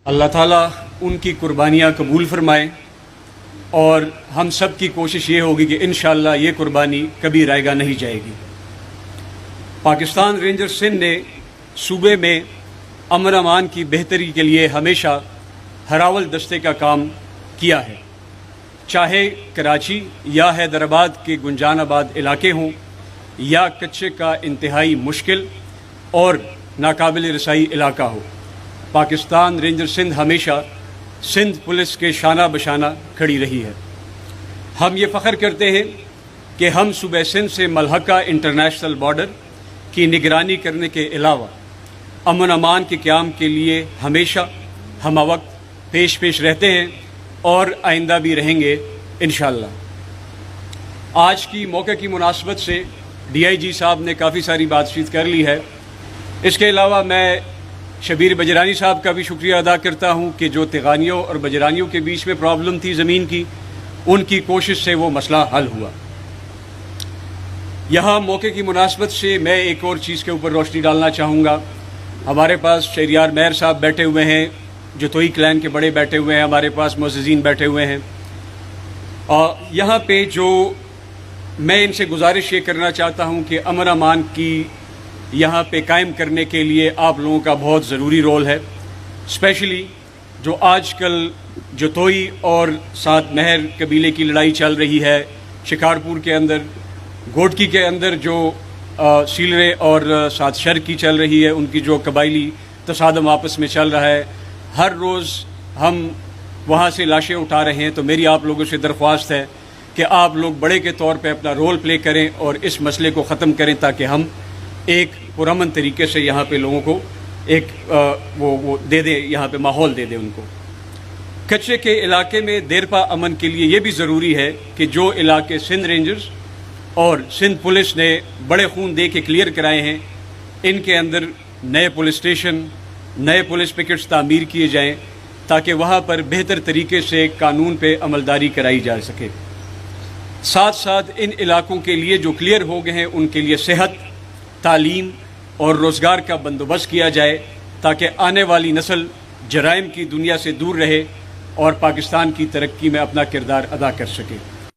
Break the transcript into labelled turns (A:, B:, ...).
A: अल्लाह ताला उनकी कुर्बानियाँ कबूल फरमाए और हम सब की कोशिश ये होगी कि इंशाअल्लाह ये कुर्बानी कभी रायगा नहीं जाएगी। पाकिस्तान रेंजर्स सिंध ने सूबे में अमन अमान की बेहतरी के लिए हमेशा हरावल दस्ते का काम किया है, चाहे कराची या हैदराबाद के गुंजानाबाद इलाके हों या कच्चे का इंतहाई मुश्किल और नाकाबिल रसाई इलाका हो। पाकिस्तान रेंजर सिंध हमेशा सिंध पुलिस के शाना बशाना खड़ी रही है। हम ये फ़ख्र करते हैं कि हम सूबे सिंध से मलहका इंटरनेशनल बॉर्डर की निगरानी करने के अलावा अमन अमान के क़याम के लिए हमेशा हम वक्त पेश रहते हैं और आइंदा भी रहेंगे इंशाअल्लाह। आज की मौके की मुनासबत से DIG साहब ने काफ़ी सारी बातचीत कर ली है। इसके अलावा मैं शबीर बजरानी साहब का भी शुक्रिया अदा करता हूँ कि जो तिगानियों और बजरानियों के बीच में प्रॉब्लम थी ज़मीन की, उनकी कोशिश से वो मसला हल हुआ। यहाँ मौके की मुनासबत से मैं एक और चीज़ के ऊपर रोशनी डालना चाहूँगा। हमारे पास शहरियार मेहर साहब बैठे हुए हैं, जतोई क्लैन के बड़े बैठे हुए हैं, हमारे पास मुअज़्ज़िज़ीन बैठे हुए हैं। और यहाँ पे जो मैं इनसे गुजारिश ये करना चाहता हूँ कि अमन अमान की यहाँ पे कायम करने के लिए आप लोगों का बहुत ज़रूरी रोल है। स्पेशली जो आजकल जतोई और साथ महर कबीले की लड़ाई चल रही है, शिकारपुर के अंदर, गोटकी के अंदर जो सीलरे और साथ शर की चल रही है, उनकी जो कबायली तसादम आपस में चल रहा है, हर रोज़ हम वहाँ से लाशें उठा रहे हैं। तो मेरी आप लोगों से दरख्वास्त है कि आप लोग बड़े के तौर पे अपना रोल प्ले करें और इस मसले को ख़त्म करें, ताकि हम एक पुरअमन तरीके से यहाँ पे लोगों को एक वो दे दें, यहाँ पे माहौल दे दें उनको। कच्चे के इलाके में देरपा अमन के लिए ये भी ज़रूरी है कि जो इलाके सिंध रेंजर्स और सिंध पुलिस ने बड़े खून दे के क्लियर कराए हैं, इनके अंदर नए पुलिस स्टेशन, नए पुलिस पिकेट्स तामीर किए जाएँ, ताकि वहाँ पर बेहतर तरीके से कानून पे अमलदारी कराई जा सके। साथ साथ इन इलाकों के लिए जो क्लियर हो गए हैं, उनके लिए सेहत, तालीम और रोज़गार का बंदोबस्त किया जाए, ताकि आने वाली नस्ल जराइम की दुनिया से दूर रहे और पाकिस्तान की तरक्की में अपना किरदार अदा कर सके।